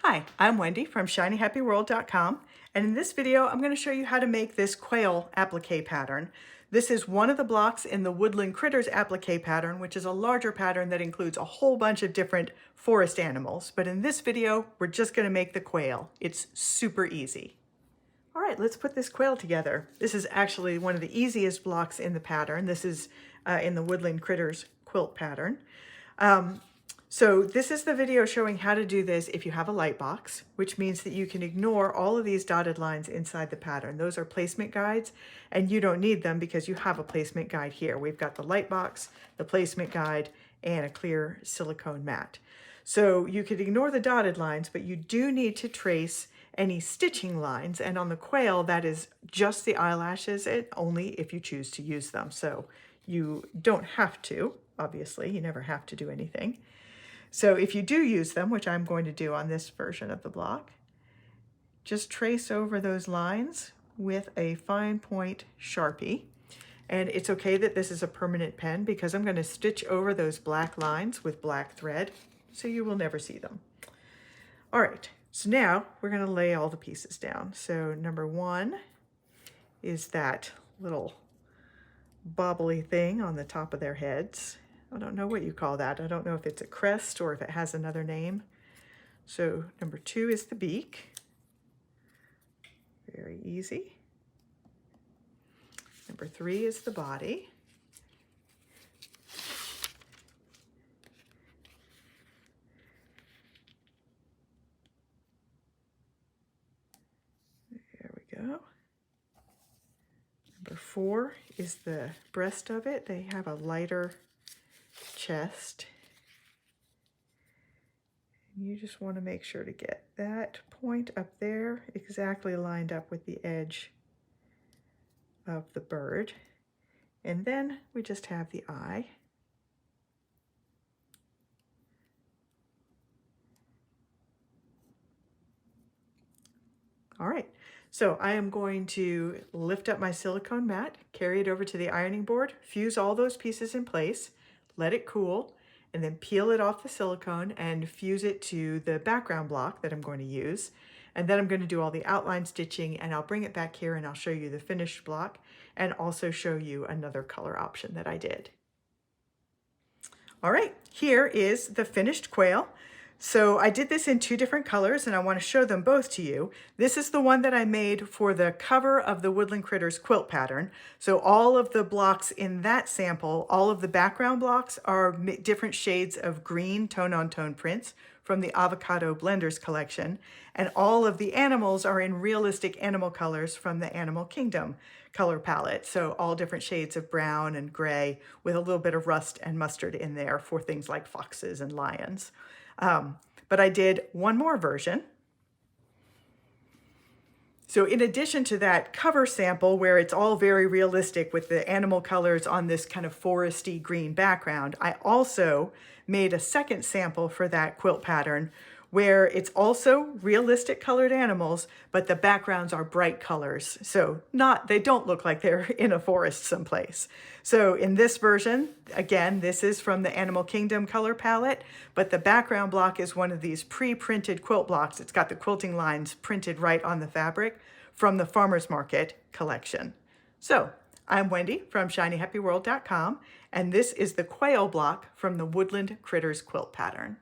Hi, I'm Wendy from shinyhappyworld.com, and in this video I'm going to show you how to make this quail applique pattern. This is one of the blocks in the Woodland Critters applique pattern, which is a larger pattern that includes a whole bunch of different forest animals. But in this video, we're just going to make the quail. It's super easy. All right, let's put this quail together. This is actually one of the easiest blocks in the pattern. This is in the Woodland Critters quilt pattern. So this is the video showing how to do this if you have a lightbox, which means that you can ignore all of these dotted lines inside the pattern. Those are placement guides, and you don't need them because you have a placement guide here. We've got the lightbox, the placement guide, and a clear silicone mat. So you could ignore the dotted lines, but you do need to trace any stitching lines, and on the quail that is just the eyelashes, only if you choose to use them. So you don't have to, obviously, you never have to do anything. So if you do use them, which I'm going to do on this version of the block, just trace over those lines with a fine point Sharpie. And it's okay that this is a permanent pen because I'm going to stitch over those black lines with black thread, so you will never see them. All right, so now we're going to lay all the pieces down. So number one is that little bobbly thing on the top of their heads. I don't know what you call that. I don't know if it's a crest or if it has another name. So number two is the beak. Very easy. Number three is the body. There we go. Number four is the breast of it. They have a lighter chest. And you just want to make sure to get that point up there exactly lined up with the edge of the bird. And then we just have the eye. All right, so I am going to lift up my silicone mat, carry it over to the ironing board, fuse all those pieces in place, let it cool, and then peel it off the silicone and fuse it to the background block that I'm going to use. And then I'm going to do all the outline stitching, and I'll bring it back here and I'll show you the finished block and also show you another color option that I did. All right, here is the finished quail. So I did this in two different colors and I want to show them both to you. This is the one that I made for the cover of the Woodland Critters quilt pattern. So all of the blocks in that sample, all of the background blocks are different shades of green tone-on-tone prints from the Avocado Blenders collection. And all of the animals are in realistic animal colors from the Animal Kingdom color palette. So all different shades of brown and gray with a little bit of rust and mustard in there for things like foxes and lions. But I did one more version. So in addition to that cover sample where it's all very realistic with the animal colors on this kind of foresty green background, I also made a second sample for that quilt pattern where it's also realistic colored animals, but the backgrounds are bright colors. So they don't look like they're in a forest someplace. So in this version, again, this is from the Animal Kingdom color palette, but the background block is one of these pre-printed quilt blocks. It's got the quilting lines printed right on the fabric from the Farmer's Market collection. So I'm Wendy from shinyhappyworld.com, and this is the quail block from the Woodland Critters quilt pattern.